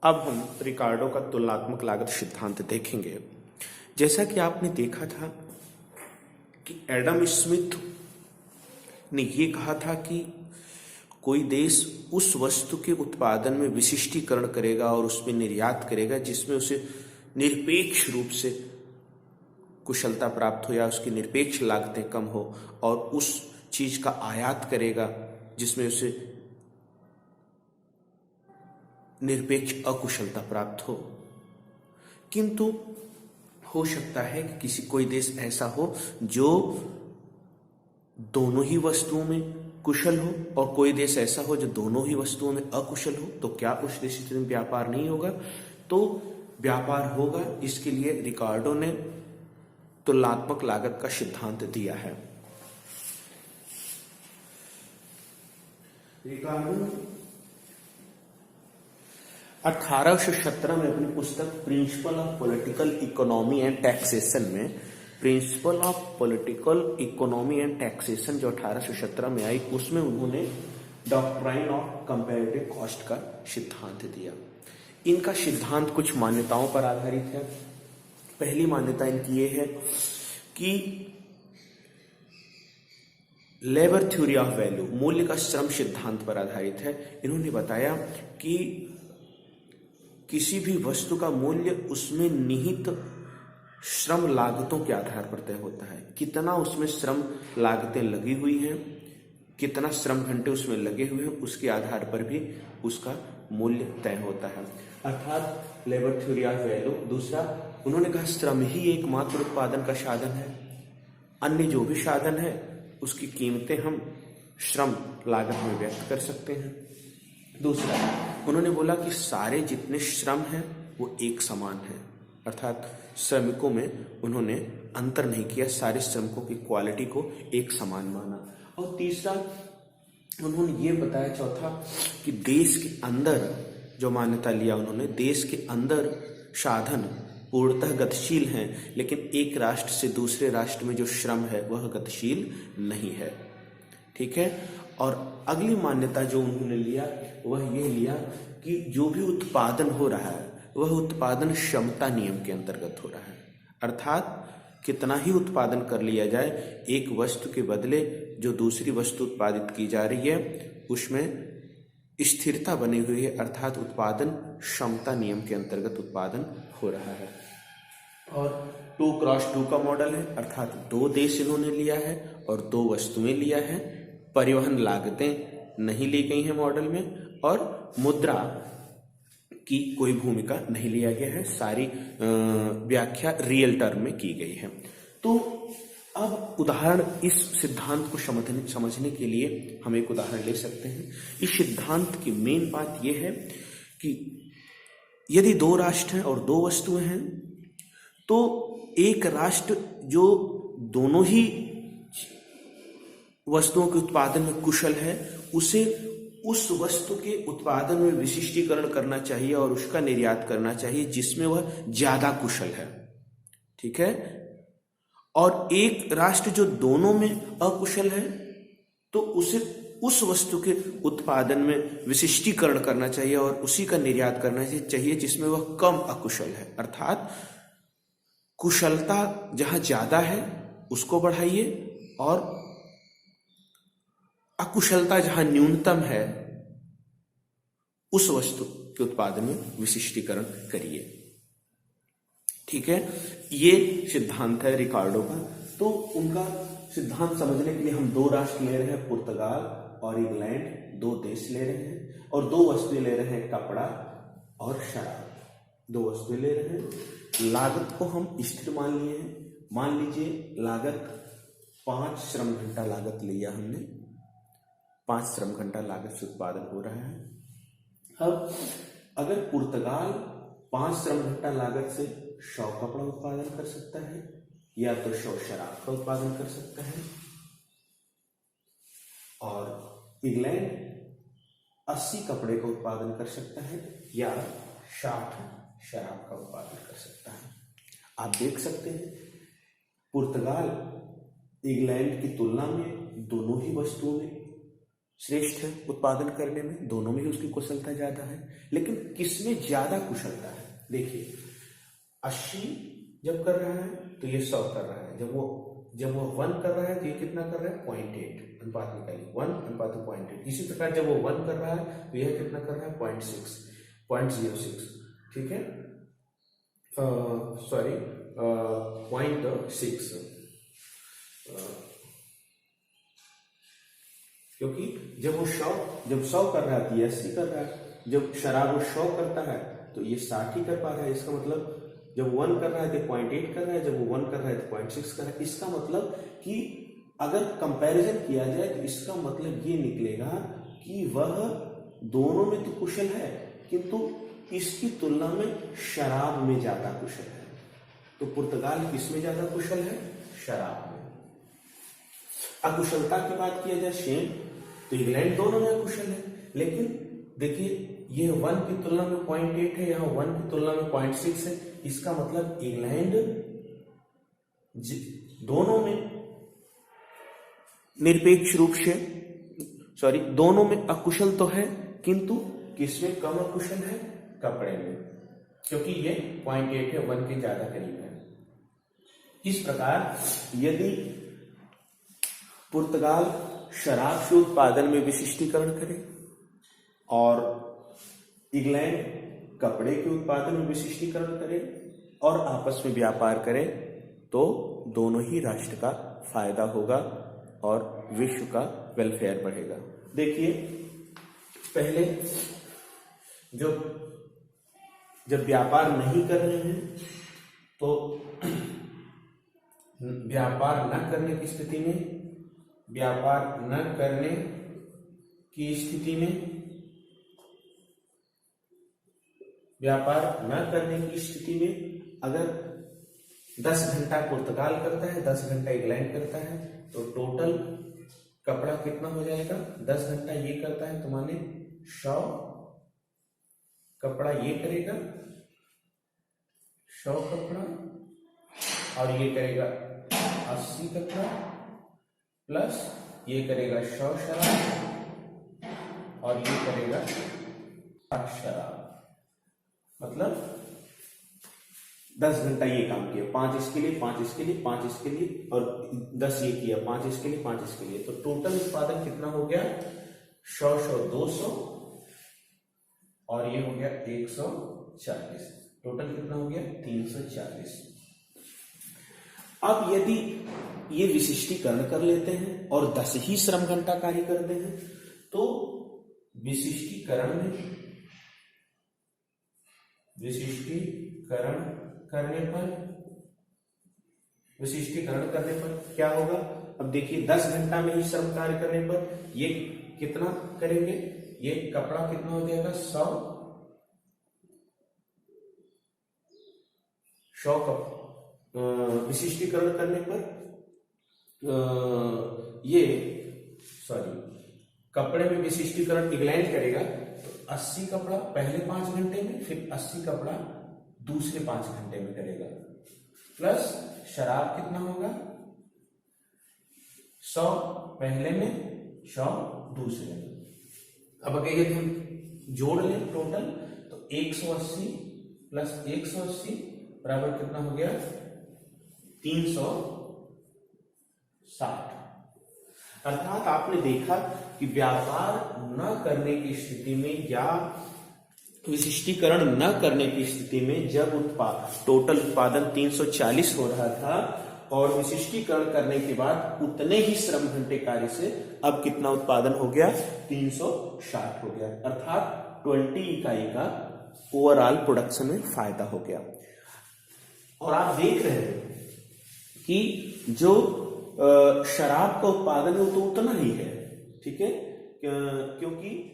अब हम रिकार्डो का तुलनात्मक लागत सिद्धांत देखेंगे। जैसा कि आपने देखा था कि एडम स्मिथ ने ये कहा था कि कोई देश उस वस्तु के उत्पादन में विशिष्टीकरण करेगा और उसमें निर्यात करेगा जिसमें उसे निरपेक्ष रूप से कुशलता प्राप्त हो या उसकी निरपेक्ष लागतें कम हो, और उस चीज का आयात करेगा जिसमें उसे निरपेक्ष अकुशलता प्राप्त हो। किंतु हो सकता है कि कोई देश ऐसा हो जो दोनों ही वस्तुओं में कुशल हो और कोई देश ऐसा हो जो दोनों ही वस्तुओं में अकुशल हो, तो क्या उस देश में व्यापार नहीं होगा? तो व्यापार होगा। इसके लिए रिकार्डो ने तुलनात्मक लागत का सिद्धांत दिया है। रिकार्डो 1817 में अपनी पुस्तक principle of political economy and taxation में, principle of political economy and taxation जो 1817 में आई, उसमें उन्होंने डॉक्ट्राइन ऑफ कंपैरेटिव कॉस्ट का सिद्धांत दिया। इनका सिद्धांत कुछ मान्यताओं पर आधारित है। पहली मान्यता इनकी ये है कि लेबर थ्योरी ऑफ वैल्यू, मूल्य का श्रम सिद्धांत पर आधारित है। इन्होंने बताया कि किसी भी वस्तु का मूल्य उसमें निहित श्रम लागतों के आधार पर तय होता है। कितना उसमें श्रम लागतें लगी हुई हैं, कितना श्रम घंटे उसमें लगे हुए हैं, उसके आधार पर भी उसका मूल्य तय होता है, अर्थात लेबर थ्योरी ऑफ वैल्यू। दूसरा, उन्होंने कहा श्रम ही एकमात्र उत्पादन का साधन है, अन्य जो भी साधन है उसकी कीमतें हम श्रम लागत में व्यक्त कर सकते हैं। दूसरा, उन्होंने बोला कि सारे जितने श्रम हैं वो एक समान है, अर्थात श्रमिकों में उन्होंने अंतर नहीं किया, सारे श्रमिकों की क्वालिटी को एक समान माना। और तीसरा, उन्होंने ये बताया, चौथा, कि देश के अंदर जो मान्यता लिया उन्होंने, देश के अंदर साधन पूर्णतः गतिशील हैं, लेकिन एक राष्ट्र से दूसरे राष्ट्र में जो श्रम है वह गतिशील नहीं है। ठीक है। और अगली मान्यता जो उन्होंने लिया वह ये लिया कि जो भी उत्पादन हो रहा है वह उत्पादन क्षमता नियम के अंतर्गत हो रहा है, अर्थात कितना ही उत्पादन कर लिया जाए, एक वस्तु के बदले जो दूसरी वस्तु उत्पादित की जा रही है उसमें स्थिरता बनी हुई है, अर्थात उत्पादन क्षमता नियम के अंतर्गत उत्पादन हो रहा है। और 2x2 का मॉडल है, अर्थात दो देश इन्होंने लिया है और दो वस्तुएं लिया है। परिवहन लागतें नहीं ली गई हैं मॉडल में, और मुद्रा की कोई भूमिका नहीं लिया गया है, सारी व्याख्या रियल टर्म में की गई है। तो अब उदाहरण, इस सिद्धांत को समझने के लिए हम एक उदाहरण ले सकते हैं। इस सिद्धांत की मेन बात यह है कि यदि दो राष्ट्र हैं और दो वस्तुएं हैं, तो एक राष्ट्र जो दोनों ही वस्तुओं के उत्पादन में कुशल है, उसे उस वस्तु के उत्पादन में विशिष्टीकरण करना चाहिए और उसका निर्यात करना चाहिए जिसमें वह ज्यादा कुशल है। ठीक है। और एक राष्ट्र जो दोनों में अकुशल है, तो उसे उस वस्तु के उत्पादन में विशिष्टीकरण करना चाहिए और उसी का निर्यात करना चाहिए जिसमें वह कम अकुशल है, अर्थात कुशलता जहां ज्यादा है उसको बढ़ाइए और अकुशलता जहां न्यूनतम है उस वस्तु के उत्पादन में विशिष्टीकरण करिए। ठीक है। ये सिद्धांत है रिकार्डो का। तो उनका सिद्धांत समझने के लिए हम दो राष्ट्र ले रहे हैं, पुर्तगाल और इंग्लैंड, दो देश ले रहे हैं और दो वस्तुएं ले रहे हैं, कपड़ा और शराब। दो वस्तुएं ले रहे हैं, लागत को हम स्थिर मान लिए हैं। मान लीजिए लागत 5 श्रम घंटा लागत लिया हमने, 5 श्रम घंटा लागत से उत्पादन हो रहा है। अब अगर पुर्तगाल 5 श्रम घंटा लागत से 100 कपड़ा उत्पादन कर सकता है या तो 100 शराब का उत्पादन कर सकता है, और इंग्लैंड 80 कपड़े का उत्पादन कर सकता है या 60 शराब का उत्पादन कर सकता है। आप देख सकते हैं पुर्तगाल इंग्लैंड की तुलना में दोनों ही वस्तुओं में श्रेष्ठ है उत्पादन करने में, दोनों में ही उसकी कुशलता ज्यादा है। लेकिन किसमें ज्यादा कुशलता है? देखिए 80 जब कर रहा है तो ये 100 कर रहा है, जब वो 1 कर रहा है तो ये कितना कर रहा है? 0.8 अनुपात निकालिए, 1:0.8। इसी प्रकार जब वो 1 कर रहा है तो यह कितना कर रहा है? 0.06। ठीक है, सॉरी 0.6, क्योंकि जब 100 कर रहा है तो ये 80 कर रहा है, जब शराब वो 100 करता है तो ये 60 ही कर पा रहा है। इसका मतलब जब 1 कर रहा है तो 0.8 कर रहा है, जब वो 1 कर रहा है तो 0.6 कर रहा है। इसका मतलब कि अगर कंपैरिजन किया जाए तो इसका मतलब ये निकलेगा कि वह दोनों में तो कुशल है, किंतु इसकी तुलना में शराब में ज्यादा कुशल है। तो पुर्तगाल किसमें ज्यादा कुशल है? शराब में। अकुशलता की बात किया जाए सेम, तो इंग्लैंड दोनों में कुशल है। लेकिन देखिए ये 1 की तुलना में 0.8 है, यहाँ 1 की तुलना में 0.6 है। इसका मतलब इंग्लैंड दोनों में निरपेक्ष रूप से, सॉरी दोनों में अकुशल तो है, किंतु किसमें कम अकुशल है? कपड़े में, क्योंकि ये 0.8 है, 1 के ज्यादा करीब है। इस प्रकार यदि पुर्तगाल शराब के उत्पादन में विशिष्टीकरण करे और इंग्लैंड कपड़े के उत्पादन में विशिष्टीकरण करे और आपस में व्यापार करे, तो दोनों ही राष्ट्र का फायदा होगा और विश्व का वेलफेयर बढ़ेगा। देखिए पहले जब व्यापार नहीं कर रहे हैं तो व्यापार न करने की स्थिति में अगर 10 घंटा पुर्तगाल करता है, 10 घंटा इंग्लैंड करता है, तो टोटल कपड़ा कितना हो जाएगा? 10 घंटा ये करता है तो माने 100 कपड़ा ये करेगा, 100 कपड़ा, और ये करेगा 80 कपड़ा, प्लस ये करेगा 100 शराब और ये करेगा 60 शराब। मतलब 10 घंटा ये काम किया, 5 इसके लिए, 5 इसके लिए, 5 इसके लिए, और 10 ये किया, 5 इसके लिए, 5 इसके लिए। तो टोटल उत्पादन कितना हो गया? 100 200 और ये हो गया 140। टोटल कितना हो गया? 340। अब यदि ये विशिष्टीकरण कर लेते हैं और 10 ही श्रम घंटा कार्य करते हैं, तो विशिष्टीकरण करने पर क्या होगा? अब देखिए 10 घंटा में ही श्रम कार्य करने पर ये कितना करेंगे? ये कपड़ा कितना हो जाएगा? 100 कप विशिष्टीकरण करने पर कपड़े में विशिष्टीकरण इंग्लैंड करेगा तो 80 कपड़ा पहले 5 घंटे में, फिर 80 कपड़ा दूसरे 5 घंटे में करेगा, प्लस शराब कितना होगा? 100 पहले में, 100 दूसरे में। अब अगर यदि हम जोड़ लें टोटल तो 180 प्लस 180 बराबर कितना हो गया? 360। अर्थात आपने देखा कि व्यापार न करने की स्थिति में या विशिष्टीकरण न करने की स्थिति में जब टोटल उत्पादन 340 हो रहा था और विशिष्टीकरण करने के बाद उतने ही श्रम घंटे कार्य से अब कितना उत्पादन हो गया? 360 हो गया। अर्थात 20 इकाई का ओवरऑल प्रोडक्शन में फायदा हो गया। और आप देख रहे हैं कि जो शराब का उत्पादन है वो तो उतना ही है, ठीक है, क्योंकि